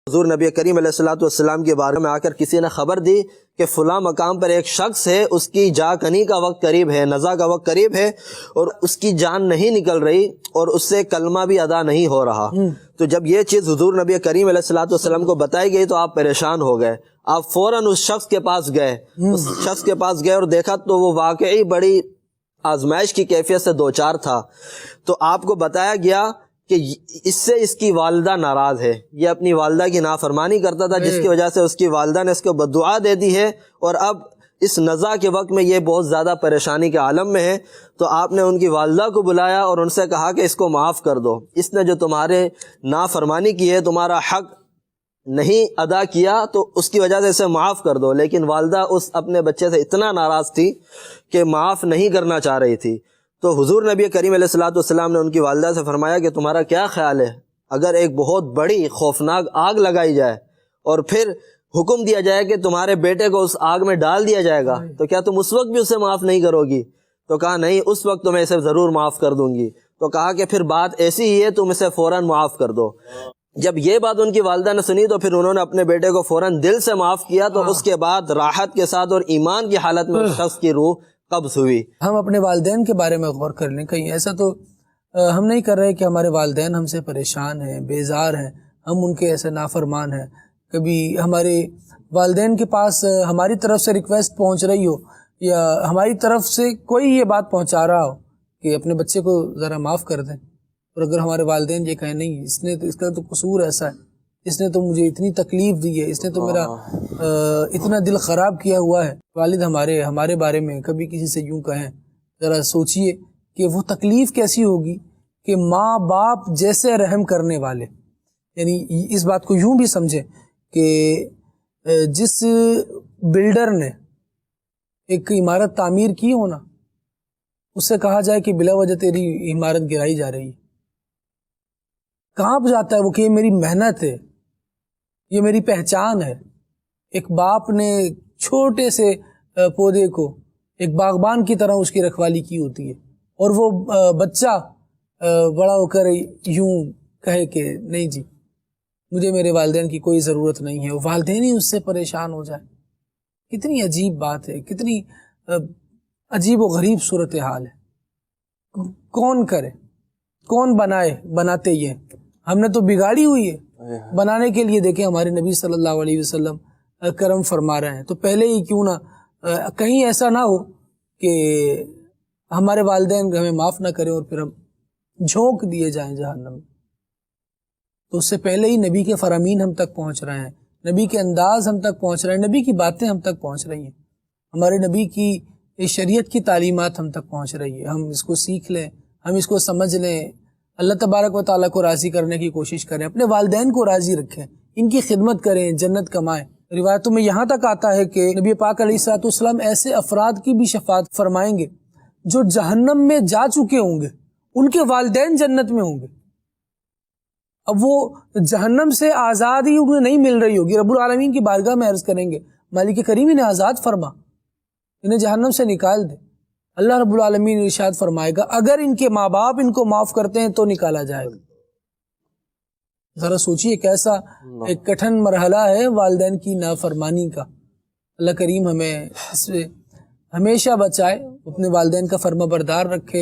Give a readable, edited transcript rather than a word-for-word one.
حضور نبی کریم علیہ الصلوۃ والسلام کے بارے میں آ کر کسی نے خبر دی کہ فلاں مقام پر ایک شخص ہے، اس کی جا کنی کا وقت قریب ہے، نزا کا وقت قریب ہے، اور اس کی جان نہیں نکل رہی اور اس سے کلمہ بھی ادا نہیں ہو رہا. تو جب یہ چیز حضور نبی کریم علیہ الصلوۃ والسلام کو بتائی گئی تو آپ پریشان ہو گئے. آپ فوراً اس شخص کے پاس گئے، اور دیکھا تو وہ واقعی بڑی آزمائش کی کیفیت سے دوچار تھا. تو آپ کو بتایا گیا کہ اس سے اس کی والدہ ناراض ہے، یہ اپنی والدہ کی نافرمانی کرتا تھا، جس کی وجہ سے اس کی والدہ نے اس کو بددعا دے دی ہے، اور اب اس نزا کے وقت میں یہ بہت زیادہ پریشانی کے عالم میں ہے. تو آپ نے ان کی والدہ کو بلایا اور ان سے کہا کہ اس کو معاف کر دو، اس نے جو تمہارے نافرمانی کی ہے، تمہارا حق نہیں ادا کیا، تو اس کی وجہ سے اسے معاف کر دو. لیکن والدہ اس اپنے بچے سے اتنا ناراض تھی کہ معاف نہیں کرنا چاہ رہی تھی. تو حضور نبی کریم علیہ الصلوۃ والسلام نے ان کی والدہ سے فرمایا کہ تمہارا کیا خیال ہے اگر ایک بہت بڑی خوفناک آگ لگائی جائے اور پھر حکم دیا جائے کہ تمہارے بیٹے کو اس آگ میں ڈال دیا جائے گا، تو کیا تم اس وقت بھی اسے معاف نہیں کرو گی؟ تو کہا نہیں، اس وقت تو میں اسے ضرور معاف کر دوں گی. تو کہا کہ پھر بات ایسی ہی ہے، تم اسے فوراً معاف کر دو. جب یہ بات ان کی والدہ نے سنی تو پھر انہوں نے اپنے بیٹے کو فوراً دل سے معاف کیا. تو اس کے بعد راحت کے ساتھ اور ایمان کی حالت میں اس شخص کی روح قبض ہوئی. ہم اپنے والدین کے بارے میں غور کر لیں. کہیں ایسا تو ہم نہیں کر رہے کہ ہمارے والدین ہم سے پریشان ہیں، بیزار ہیں، ہم ان کے ایسے نافرمان ہیں. کبھی ہمارے والدین کے پاس ہماری طرف سے ریکویسٹ پہنچ رہی ہو یا ہماری طرف سے کوئی یہ بات پہنچا رہا ہو کہ اپنے بچے کو ذرا معاف کر دیں، اور اگر ہمارے والدین یہ کہیں نہیں، اس کا تو قصور ایسا ہے، اس نے تو مجھے اتنی تکلیف دی ہے، اس نے تو میرا اتنا دل خراب کیا ہوا ہے. والد ہمارے بارے میں کبھی کسی سے یوں کہیں، ذرا سوچئے کہ وہ تکلیف کیسی ہوگی کہ ماں باپ جیسے رحم کرنے والے، یعنی اس بات کو یوں بھی سمجھیں کہ جس بلڈر نے ایک عمارت تعمیر کی ہونا، اس سے کہا جائے کہ بلا وجہ تیری عمارت گرائی جا رہی ہے، کہاں جاتا ہے وہ کہ یہ میری محنت ہے، یہ میری پہچان ہے. ایک باپ نے چھوٹے سے پودے کو ایک باغبان کی طرح اس کی رکھوالی کی ہوتی ہے، اور وہ بچہ بڑا ہو کر یوں کہے کہ نہیں جی مجھے میرے والدین کی کوئی ضرورت نہیں ہے، والدین ہی اس سے پریشان ہو جائے. کتنی عجیب بات ہے، کتنی عجیب و غریب صورتحال ہے. کون کرے، کون بناتے یہ ہم نے تو بگاڑی ہوئی ہے. بنانے کے لیے دیکھیں ہمارے نبی صلی اللہ علیہ وسلم کرم فرما رہے ہیں، تو پہلے ہی کیوں نہ کہیں ایسا نہ ہو کہ ہمارے والدین ہمیں معاف نہ کریں اور پھر ہم جھونک دیے جائیں جہنم. تو اس سے پہلے ہی نبی کے فرامین ہم تک پہنچ رہے ہیں، نبی کے انداز ہم تک پہنچ رہے ہیں، نبی کی باتیں ہم تک پہنچ رہی ہیں، ہمارے نبی کی شریعت کی تعلیمات ہم تک پہنچ رہی ہے. ہم اس کو سیکھ لیں، ہم اس کو سمجھ لیں، اللہ تبارک و تعالیٰ کو راضی کرنے کی کوشش کریں، اپنے والدین کو راضی رکھیں، ان کی خدمت کریں، جنت کمائیں. روایتوں میں یہاں تک آتا ہے کہ نبی پاک علیہ الصلوۃ والسلام ایسے افراد کی بھی شفاعت فرمائیں گے جو جہنم میں جا چکے ہوں گے، ان کے والدین جنت میں ہوں گے. اب وہ جہنم سے آزادی انہیں نہیں مل رہی ہوگی، رب العالمین کی بارگاہ میں عرض کریں گے مالک کریم انہیں آزاد فرما، انہیں جہنم سے نکال دے. اللہ رب العالمین ارشاد فرمائے گا اگر ان کے ماں باپ ان کو معاف کرتے ہیں تو نکالا جائے گا. ذرا سوچئے کیسا ایک کٹھن مرحلہ ہے والدین کی نافرمانی کا. اللہ کریم ہمیں اس سے ہمیشہ بچائے، اپنے والدین کا فرما بردار رکھے،